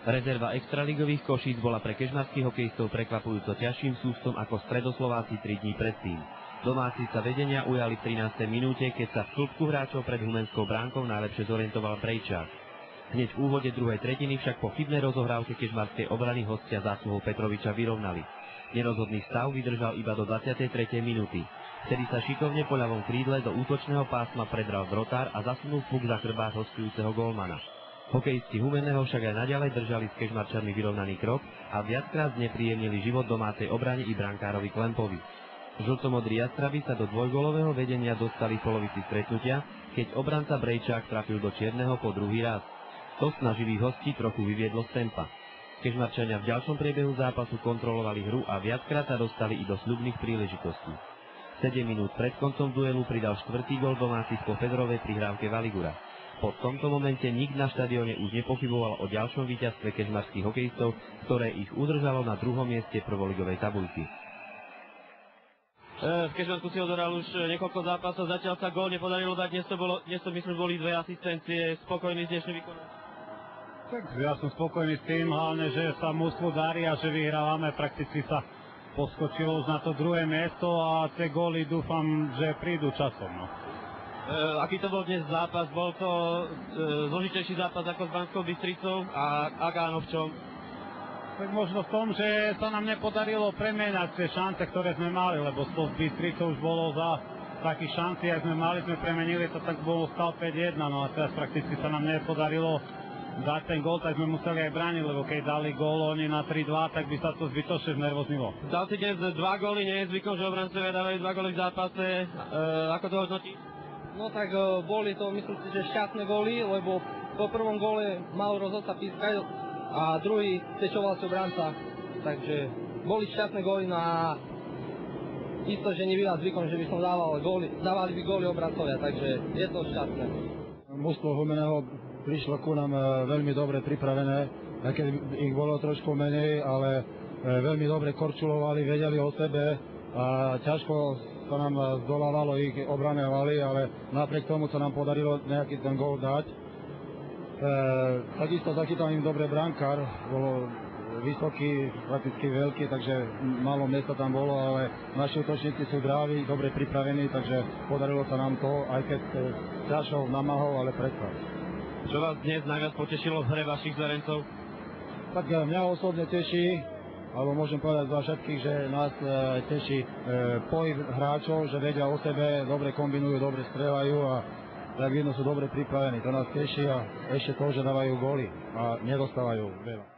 Rezerva extraligových Košíc bola pre kežmarských hokejistov prekvapujúco ťažším sústom ako Stredoslováci 3 dní predtým. Domáci sa vedenia ujali v 13. minúte, keď sa v klubku hráčov pred Humenskou bránkou najlepšie zorientoval Brejčák. Hneď v úvode druhej tretiny však po chybnej rozohrávke kežmarskej obrany hostia zásluhou Petroviča vyrovnali. Nerozhodný stav vydržal iba do 23. minúty. Vtedy sa šikovne po ľavom krídle do útočného pásma predral Drotár a zasunul puk za chrbát hostujúceho gólmana. Hokejisti Humenného však aj naďalej držali s kežmarčanmi vyrovnaný krok a viackrát znepríjemnili život domácej obrane i brankárovi Klempovi. Žltomodrí jastraby sa do dvojgólového vedenia dostali v polovici stretnutia, keď obranca Brejčák trafil do čierneho po druhý raz. To snaživých hostí trochu vyviedlo z tempa. Kežmarčania v ďalšom priebehu zápasu kontrolovali hru a viackrát sa dostali i do sľubných príležitostí. 7 minút pred koncom duelu pridal štvrtý gól domácich po Fedorovej prihrávke Valigura. Po tomto momente nik na štadióne už nepochyboval o ďalšom víťazstve kežmarských hokejistov, ktoré ich udržalo na druhom mieste prvoligovej tabuľky. V Kežmarsku si odoral už niekoľko zápasov, zatiaľ sa gól nepodarilo dať, dnes to myslím boli 2 asistencie, spokojný s dnešným výkonom. Tak ja som spokojný s tým, hlavne, že sa mužstvu darí a že vyhrávame, prakticky sa poskočilo už na to druhé miesto a tie góly dúfam, že prídu časom. No. Aký to bol dnes zápas? Bol to zložitejší zápas ako s Banskou Bystricou a ak áno, v čom? Tak možno v tom, že sa nám nepodarilo premieňať tie šance, ktoré sme mali, lebo s tou Bystricou už bolo za takých šancí, ak sme mali, sme premenili to, tak bolo stav 5-1, no a teraz prakticky sa nám nepodarilo dať ten gól, tak sme museli aj brániť, lebo keď dali gól oni na 3-2, tak by sa to zbytočne znervoznilo. Dal si dnes 2 góly, nie je zvykom, že obrancovia dávajú 2 góly v zápase. Ako to hodnotíš? No tak boli to, myslím si, že šťastné góly, lebo po prvom góle mal rozhodca pískať a druhý tečoval si obranca. Takže boli šťastné góly na isto, že nebyla zvykom, že by som dávali by góly obrancovia, takže je to šťastné. Mužstvo Humenného prišlo ku nám veľmi dobre pripravené, aj keď ich bolo trošku menej, ale veľmi dobre korčulovali, vedeli o sebe a ťažko sa nám zdolávalo ich obrané valy, ale napriek tomu sa nám podarilo nejaký ten gól dať. Takisto zachytal im dobre brankár, bolo vysoký, prakticky veľký, takže málo miesta tam bolo, ale naši útočníci sú drávi, dobre pripravení, takže podarilo sa nám to, aj keď ťažšou namahou, ale predsa. Čo vás dnes najviac potešilo v hre vašich zverencov? Tak mňa osobne teší, alebo môžem povedať za všetkých, že nás teší pohyb hráčov, že vedia o sebe, dobre kombinujú, dobre strieľajú a tak vidno sú dobre pripravení. To nás teší a ešte to, že dávajú góly a nedostávajú veľa.